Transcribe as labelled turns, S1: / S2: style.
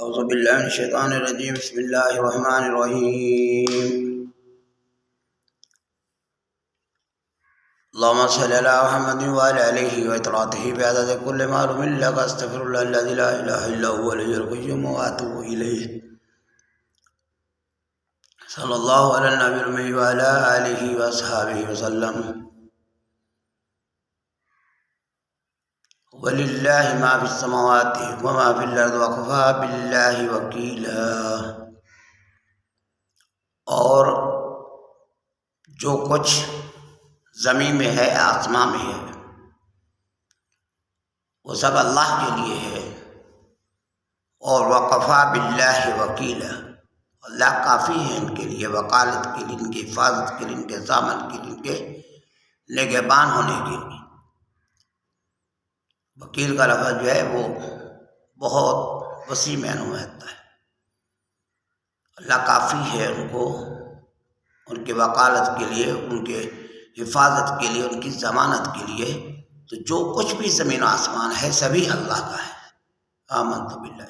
S1: اعوذ باللہ من الشیطان الرجیم بسم اللہ الرحمن الرحیم اللهم صل على محمد وعلى آله وإطراته بعدد كل معلوم لك استغفر الله الذي لا إله إلا هو الحي القيوم وأتوب إليه صلى الله على النبي الأمي وعلى آله وأصحابه وسلم وَلِلَّهِ مَا فِي السَّمَاوَاتِ وَمَا فِي الْأَرْضِ وَكَفَى بِاللَّهِ وَكِيلًا۔ اور جو کچھ زمین میں ہے آسمان میں ہے وہ سب اللہ کے لیے ہے، اور وَكَفَى بِاللَّهِ وَكِيلًا، اللہ کافی ہے ان کے لیے وکالت کے لیے، ان کی حفاظت کے لیے، ان کے ضامن کے لیے، ان کے نگہبان ہونے کے لیے۔ وکیل کا لفظ جو ہے وہ بہت وسیع معنوں میں ہوتا ہے۔ اللہ کافی ہے ان کو، ان کے وکالت کے لیے، ان کے حفاظت کے لیے، ان کی ضمانت کے لیے۔ تو جو کچھ بھی زمین و آسمان ہے سبھی اللہ کا ہے۔ آمنت باللہ۔